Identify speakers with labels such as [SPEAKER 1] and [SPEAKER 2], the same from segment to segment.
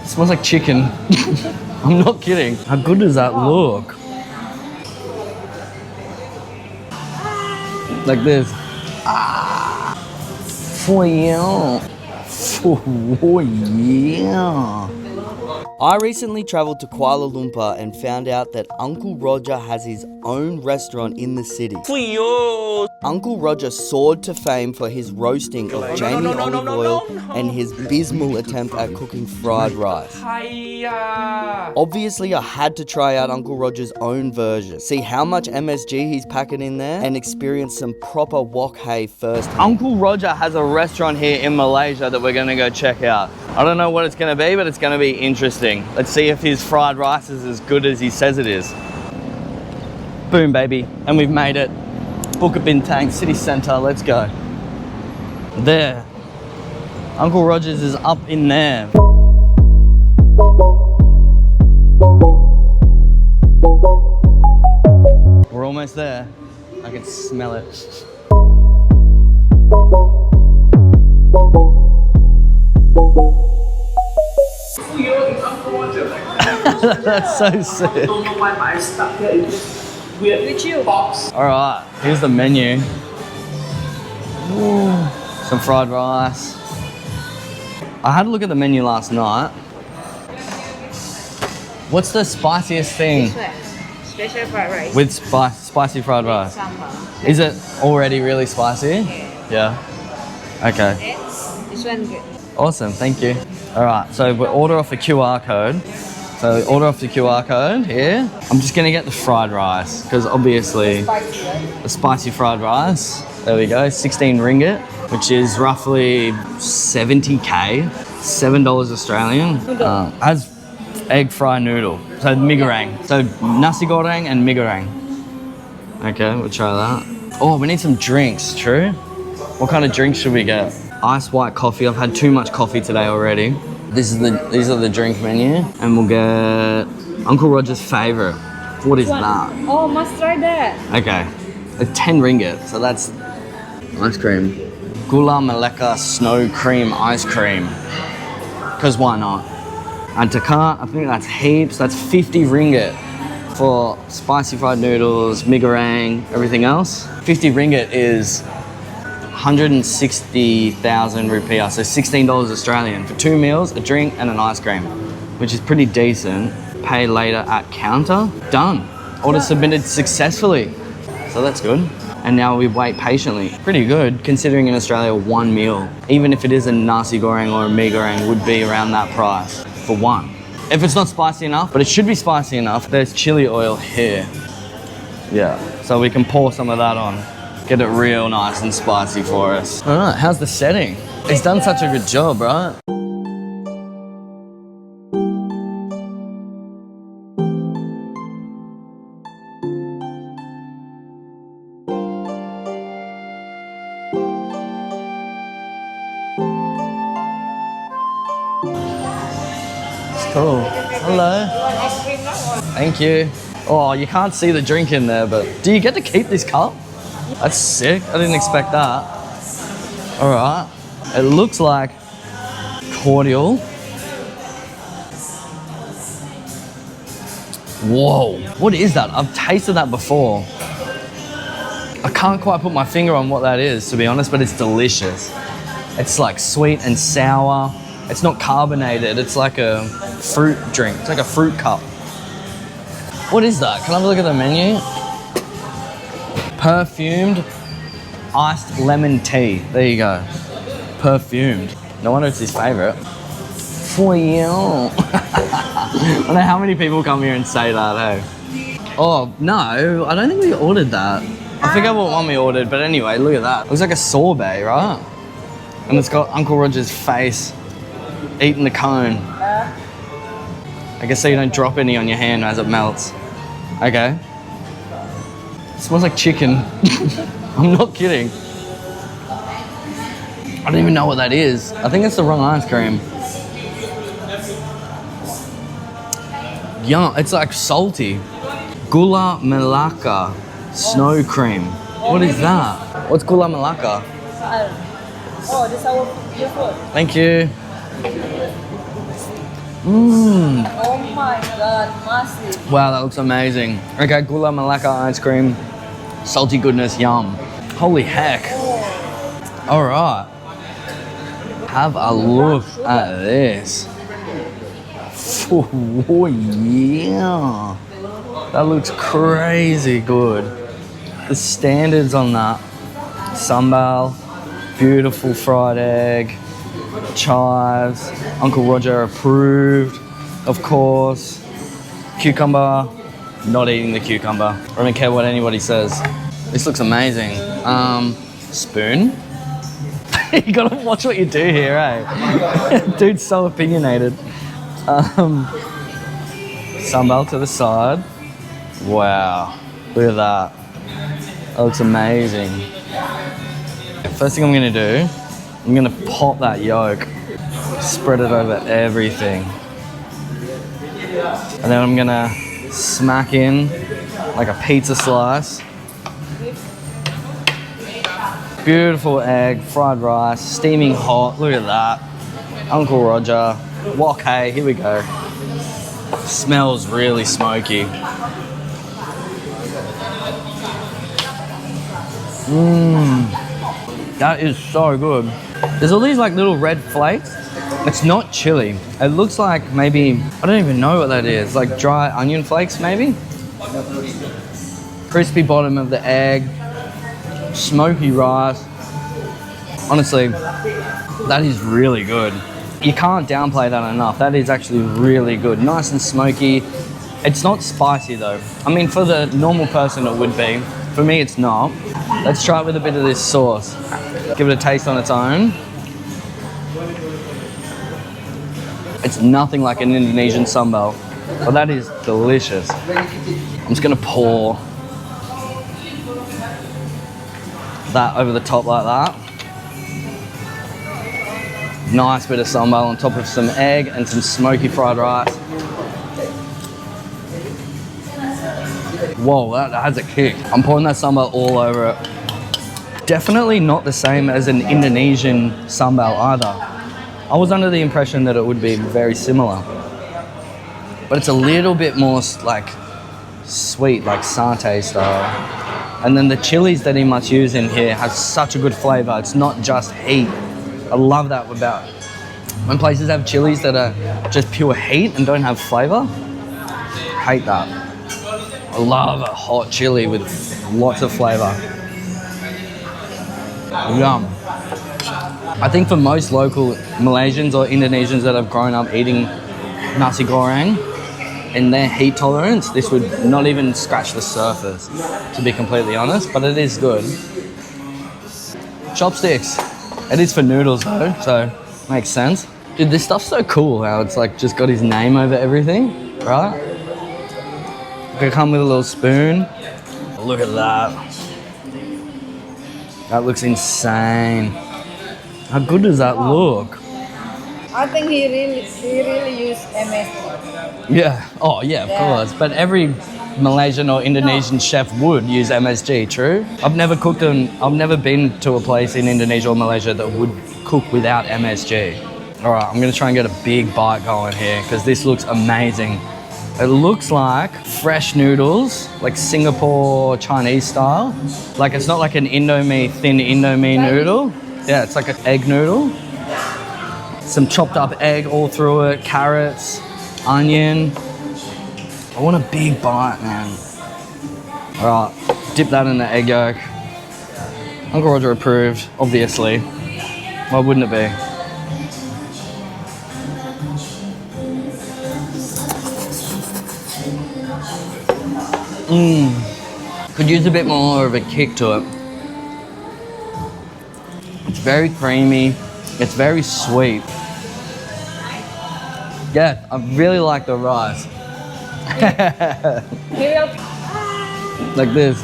[SPEAKER 1] It smells like chicken. I'm not kidding. How good does that look? Like this. Oh yeah. Oh yeah. I recently travelled to Kuala Lumpur and found out that Uncle Roger has his own restaurant in the city. Uncle Roger soared to fame for his roasting of Jamie olive oil and his abysmal attempt at cooking fried rice. Obviously, I had to try out Uncle Roger's own version, see how much MSG he's packing in there, and experience some proper wok hay first. Uncle Roger has a restaurant here in Malaysia that we're gonna go check out. I don't know what it's gonna be, but it's gonna be interesting. Let's see if his fried rice is as good as he says it is. Boom, baby, and we've made it. Bukit Bintang City Centre, let's go. There. Uncle Roger's is up in there. We're almost there. I can smell it. That's so sick.
[SPEAKER 2] I don't know why, but I stuck here in this weird box.
[SPEAKER 1] Alright, here's the menu. Ooh, some fried rice. I had a look at the menu last night. What's the spiciest thing?
[SPEAKER 3] Special fried rice.
[SPEAKER 1] With spicy fried rice.
[SPEAKER 3] Sambal.
[SPEAKER 1] Is it already really spicy? Yeah. Okay.
[SPEAKER 3] This one good.
[SPEAKER 1] Awesome, thank you. Alright, so we'll order off the QR code. So order off the QR code here. I'm just gonna get the fried rice because obviously the spicy fried rice. There we go, 16 ringgit, which is roughly 70k, $7 Australian. As egg fry noodle, so mee goreng. So nasi goreng and mee goreng. Okay, we'll try that. Oh, we need some drinks, true? What kind of drinks should we get? Ice white coffee. I've had too much coffee today already. These are the drink menu, and we'll get Uncle Roger's favorite. What is that?
[SPEAKER 3] Oh, must try that.
[SPEAKER 1] Okay, it's 10 ringgit, so that's ice cream. Gula Melaka snow cream ice cream. Because why not? And to cart, I think that's heaps. That's 50 ringgit for spicy fried noodles, mee goreng, everything else. 50 ringgit is 160,000 rupiah, so $16 Australian for 2 meals, a drink and an ice cream, which is pretty decent. Pay later at counter. Done. Order submitted successfully. So that's good. And now we wait patiently. Pretty good, considering in Australia 1 meal, even if it is a nasi goreng or a mee goreng, would be around that price for one. If it's not spicy enough, but it should be spicy enough, there's chili oil here. Yeah, so we can pour some of that on. Get it real nice and spicy for us. All right, how's the setting? It's done such a good job, right? It's cool. Hello. Thank you. Oh, you can't see the drink in there, but do you get to keep this cup? That's sick. I didn't expect that. All right. It looks like cordial. Whoa. What is that? I've tasted that before. I can't quite put my finger on what that is, to be honest, but it's delicious. It's like sweet and sour. It's not carbonated. It's like a fruit drink. It's like a fruit cup. What is that? Can I have a look at the menu? Perfumed iced lemon tea. There you go. Perfumed. No wonder it's his favorite. For you. I don't know how many people come here and say that, hey? Oh, no, I don't think we ordered that. I forget what one we ordered, but anyway, look at that. It looks like a sorbet, right? And it's got Uncle Roger's face eating the cone. I guess so you don't drop any on your hand as it melts. Okay. It smells like chicken. I'm not kidding. I don't even know what that is. I think it's the wrong ice cream. Yum, it's like salty. Gula Melaka snow cream. What is that? What's Gula Melaka?
[SPEAKER 3] Oh, this is your food.
[SPEAKER 1] Thank you. Mmm.
[SPEAKER 3] Oh my god, massive.
[SPEAKER 1] Wow, that looks amazing. Okay, Gula Melaka ice cream. Salty goodness, yum. Holy heck. All right. Have a look at this. Oh, yeah. That looks crazy good. The standards on that. Sambal, beautiful fried egg, chives, Uncle Roger approved, of course. Cucumber, not eating the cucumber. I don't care what anybody says. This looks amazing. Spoon. You gotta watch what you do here, eh? Dude's so opinionated. Sambal to the side. Wow, look at that. That looks amazing. First thing I'm gonna do, I'm gonna pop that yolk, spread it over everything. And then I'm gonna smack in like a pizza slice. Beautiful egg, fried rice, steaming hot, look at that. Uncle Roger, wok hey, here we go. Smells really smoky. Mmm, that is so good. There's all these like little red flakes. It's not chili. It looks like maybe, I don't even know what that is. Like dry onion flakes maybe? Crispy bottom of the egg. Smoky rice. Honestly, that is really good. You can't downplay that enough. That is actually really good. Nice and smoky. It's not spicy though. I mean, for the normal person it would be. For me, it's not. Let's try it with a bit of this sauce. Give it a taste on its own. It's nothing like an Indonesian sambal, but that is delicious. I'm just gonna pour that over the top like that. Nice bit of sambal on top of some egg and some smoky fried rice. Whoa, that has a kick. I'm pouring that sambal all over it. Definitely not the same as an Indonesian sambal either. I was under the impression that it would be very similar. But it's a little bit more like sweet, like satay style. And then the chilies that he must use in here has such a good flavor. It's not just heat. I love that about when places have chilies that are just pure heat and don't have flavor. Hate that. I love a hot chili with lots of flavor. Yum. I think for most local Malaysians or Indonesians that have grown up eating nasi goreng, in their heat tolerance, this would not even scratch the surface, to be completely honest, but it is good. Chopsticks. It is for noodles though, so makes sense. Dude, this stuff's so cool how it's like just got his name over everything, right? Could come with a little spoon. Look at that. That looks insane. How good does that look?
[SPEAKER 3] I think he really used MSG.
[SPEAKER 1] Yeah. Oh yeah, of course. But every Malaysian or Indonesian chef would use MSG, true? I've never cooked I've never been to a place in Indonesia or Malaysia that would cook without MSG. All right, I'm gonna try and get a big bite going here because this looks amazing. It looks like fresh noodles, like Singapore Chinese style. Like it's not like an Indomie, thin Indomie noodle. Yeah, it's like an egg noodle. Some chopped up egg all through it, carrots, onion. I want a big bite, man. All right, dip that in the egg yolk. Uncle Roger approved, obviously. Why wouldn't it be? Could use a bit more of a kick to it. It's very creamy. It's very sweet. Yeah, I really like the rice. Like this.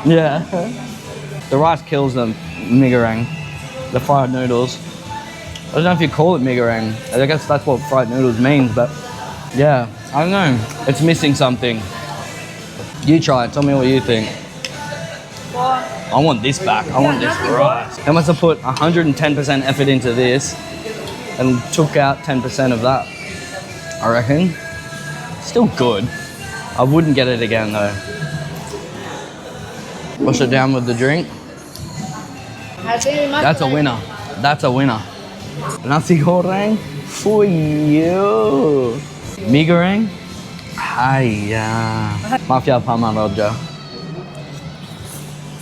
[SPEAKER 1] Yeah. The rice kills the mee goreng, the fried noodles. I don't know if you call it mee goreng. I guess that's what fried noodles means, but yeah, I don't know. It's missing something. You try it. Tell me what you think.
[SPEAKER 3] For
[SPEAKER 1] I want this back. I want this rice. They must have put 110% effort into this and took out 10% of that, I reckon. Still good. I wouldn't get it again though. Wash it down with the drink.
[SPEAKER 3] I think we must
[SPEAKER 1] That's a winner. That's a winner. Nasi goreng for you. Mie goreng. Hiya. Mafia Pamaroja.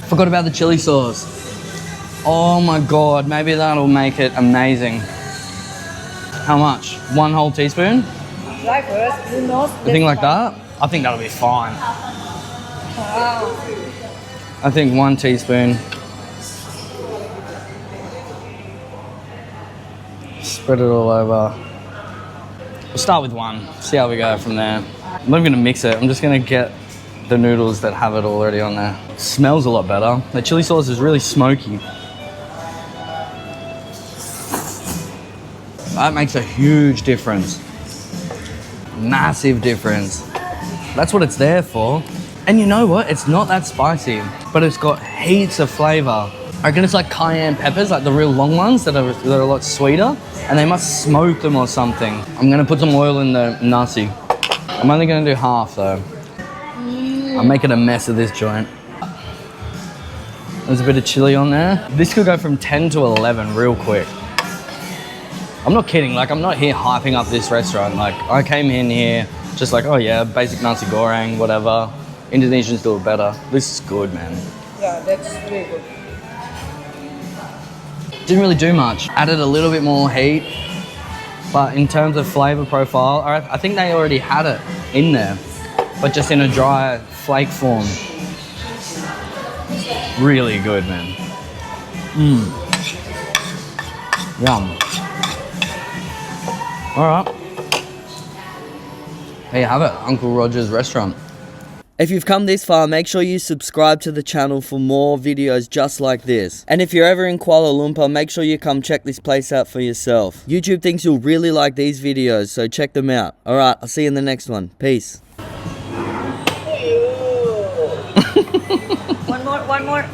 [SPEAKER 1] Forgot about the chili sauce. Oh my god, maybe that'll make it amazing. How much? 1 whole teaspoon?
[SPEAKER 3] try first. Who knows?
[SPEAKER 1] You think like that? I think that'll be fine.
[SPEAKER 3] Wow.
[SPEAKER 1] I think 1 teaspoon. Spread it all over. We'll start with 1, see how we go from there. I'm not gonna mix it, I'm just gonna get the noodles that have it already on there. Smells a lot better. The chili sauce is really smoky. That makes a huge difference. Massive difference. That's what it's there for. And you know what? It's not that spicy, but it's got heaps of flavor. I reckon it's like cayenne peppers, like the real long ones that are a lot sweeter, and they must smoke them or something. I'm gonna put some oil in the nasi. I'm only gonna do half though. I'm making a mess of this joint. There's a bit of chili on there. This could go from 10 to 11 real quick. I'm not kidding, like I'm not here hyping up this restaurant. Like I came in here just like, oh yeah, basic nasi goreng, whatever. Indonesians do it better. This is good, man.
[SPEAKER 3] Yeah, that's really good.
[SPEAKER 1] Didn't really do much. Added a little bit more heat, but in terms of flavor profile, I think they already had it in there, but just in a dry flake form. Really good, man. Yum. All right. There you have it, Uncle Roger's restaurant. If you've come this far, make sure you subscribe to the channel for more videos just like this. And if you're ever in Kuala Lumpur, make sure you come check this place out for yourself. YouTube thinks you'll really like these videos, so check them out. Alright, I'll see you in the next one. Peace.
[SPEAKER 3] One more.